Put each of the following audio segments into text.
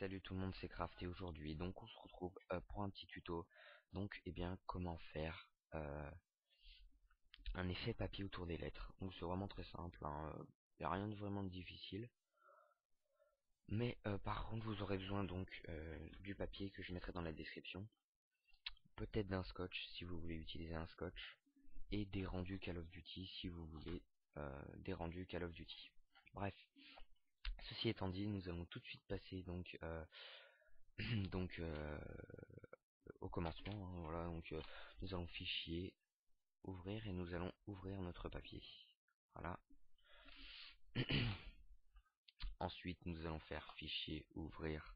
Salut tout le monde, c'est Craft et aujourd'hui donc on se retrouve pour un petit tuto. Donc comment faire un effet papier autour des lettres. Donc c'est vraiment très simple, hein, y a rien de vraiment difficile. Mais par contre vous aurez besoin donc du papier que je mettrai dans la description. Peut-être d'un scotch si vous voulez utiliser un scotch. Et des rendus Call of Duty si vous voulez des rendus Call of Duty. Bref, ceci étant dit, nous allons tout de suite passer donc donc au commencement, hein, voilà, donc nous allons fichier, ouvrir et nous allons ouvrir notre papier. Voilà. Ensuite nous allons faire fichier, ouvrir,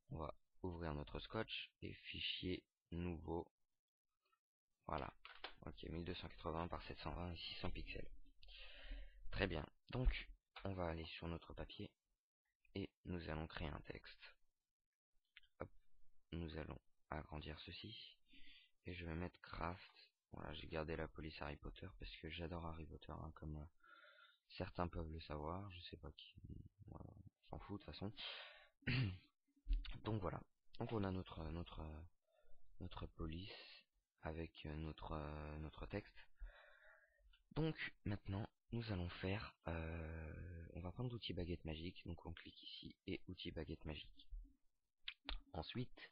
on va ouvrir notre scotch et fichier nouveau. Voilà. Ok, 1280 par 720 et 600 pixels. Très bien. Donc on va aller sur notre papier et nous allons créer un texte. Hop. Nous allons agrandir ceci et je vais mettre craft. Voilà, j'ai gardé la police Harry Potter parce que j'adore Harry Potter, hein, comme certains peuvent le savoir, je sais pas qui, voilà, on s'en fout de toute façon. Donc voilà, donc on a notre police avec notre texte. Donc maintenant nous allons faire, on va prendre l'outil baguette magique, donc on clique ici et outil baguette magique. Ensuite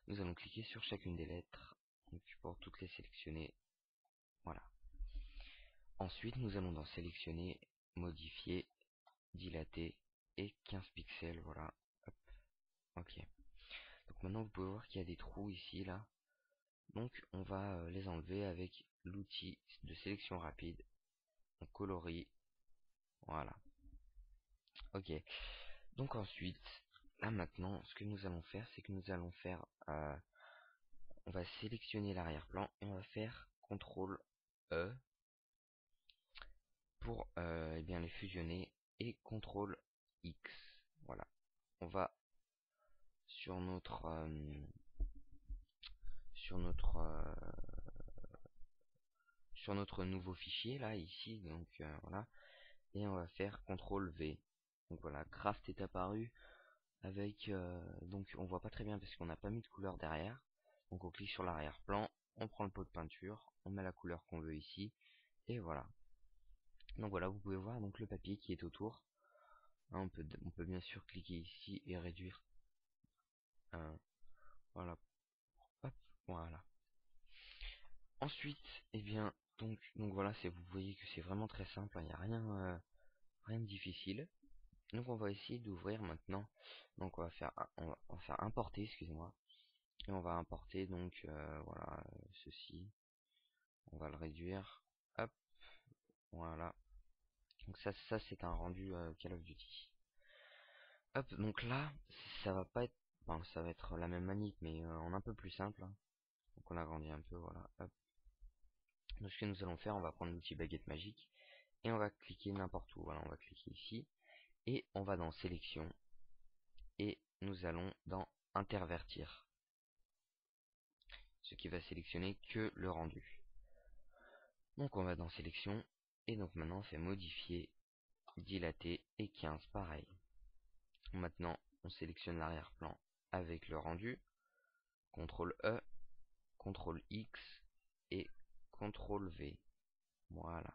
nous allons cliquer sur chacune des lettres, donc pour toutes les sélectionner, voilà. Ensuite nous allons dans sélectionner, modifier, dilater et 15 pixels, voilà. Hop. Ok. Donc maintenant vous pouvez voir qu'il y a des trous ici là. Donc on va les enlever avec l'outil de sélection rapide. On colorie. Voilà. Ok. Donc ensuite, là maintenant, ce que nous allons faire, c'est que nous allons faire, on va sélectionner l'arrière-plan et on va faire CTRL E pour les fusionner et CTRL X. Voilà. On va sur notre nouveau fichier là ici, donc voilà, et on va faire CTRL V. Donc voilà, craft est apparu avec donc on voit pas très bien parce qu'on n'a pas mis de couleur derrière. Donc on clique sur l'arrière-plan, on prend le pot de peinture, on met la couleur qu'on veut ici et voilà. Donc voilà, vous pouvez voir donc le papier qui est autour. Hein, on peut bien sûr cliquer ici et réduire. Voilà. Hop, voilà. Ensuite, donc voilà, vous voyez que c'est vraiment très simple, il n'y a rien de difficile. Donc on va essayer d'ouvrir maintenant. Donc on va faire importer, excusez-moi. Et on va importer donc voilà, ceci. On va le réduire. Hop, voilà. Donc ça c'est un rendu Call of Duty. Hop, donc là, ça va pas être, enfin, ça va être la même manip mais en un peu plus simple, hein. Donc on agrandit un peu, voilà. Hop. Donc ce que nous allons faire, on va prendre l'outil baguette magique et on va cliquer n'importe où. Voilà, on va cliquer ici et on va dans sélection et nous allons dans intervertir, ce qui va sélectionner que le rendu. Donc on va dans sélection et donc maintenant on fait modifier, dilater et 15 pareil. Maintenant on sélectionne l'arrière-plan avec le rendu, CTRL E, CTRL X et CTRL V. Voilà.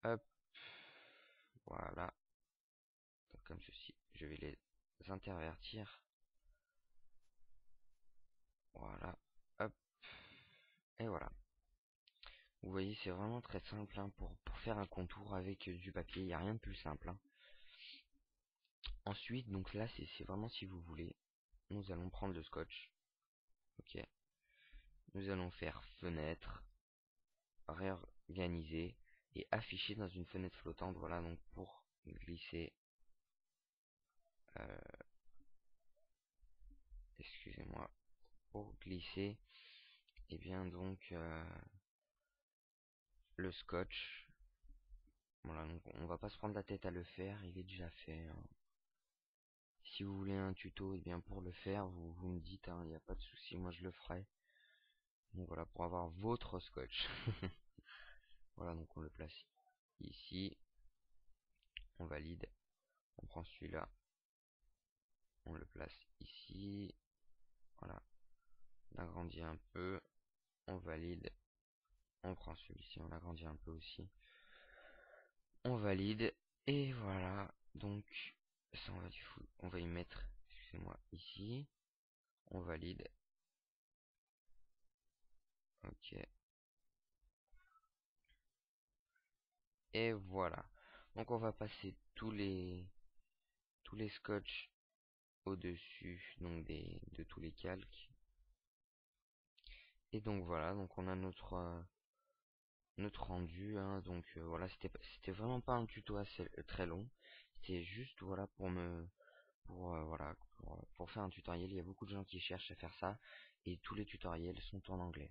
Hop. Voilà. Donc, comme ceci, je vais les intervertir. Voilà. Hop. Et voilà. Vous voyez, c'est vraiment très simple, hein, pour faire un contour avec du papier. Il n'y a rien de plus simple, hein. Ensuite, donc là, c'est vraiment si vous voulez. Nous allons prendre le scotch. Ok. Nous allons faire fenêtre, réorganiser et afficher dans une fenêtre flottante. Voilà, donc pour glisser. Excusez-moi. Pour glisser, et bien donc le scotch. Voilà, donc on va pas se prendre la tête à le faire, il est déjà fait, hein. Si vous voulez un tuto, et bien pour le faire, vous me dites, hein, il n'y a pas de souci, moi je le ferai. Donc voilà, pour avoir votre scotch. Voilà, donc on le place ici, on valide, on prend celui-là, on le place ici. Voilà, on agrandit un peu, on valide. On prend celui-ci, on l'agrandit un peu aussi. On valide. Et voilà. Donc, ça on va y mettre, excusez-moi, ici. On valide. Ok. Et voilà. Donc on va passer tous les scotch au-dessus donc de tous les calques. Et donc voilà, donc on a notre rendu, hein. Donc voilà, c'était vraiment pas un tuto assez très long. C'était juste voilà voilà pour faire un tutoriel. Il y a beaucoup de gens qui cherchent à faire ça et tous les tutoriels sont en anglais.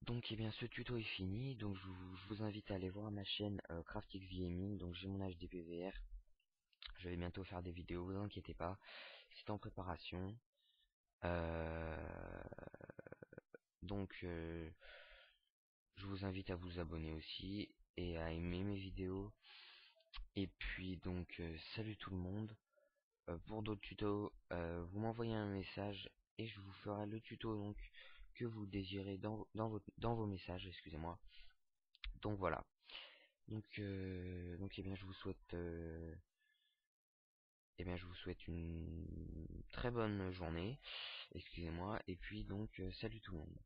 Donc eh bien ce tuto est fini. Donc je vous invite à aller voir ma chaîne CraftX Gaming. Donc j'ai mon HDPVR. Je vais bientôt faire des vidéos, vous inquiétez pas. C'est en préparation. Euh, donc je vous invite à vous abonner aussi et à aimer mes vidéos. Et puis donc salut tout le monde. Pour d'autres tutos, vous m'envoyez un message et je vous ferai le tuto donc que vous désirez dans vos messages, excusez-moi. Donc voilà. Donc eh bien je vous souhaite une très bonne journée, excusez-moi, et puis donc salut tout le monde.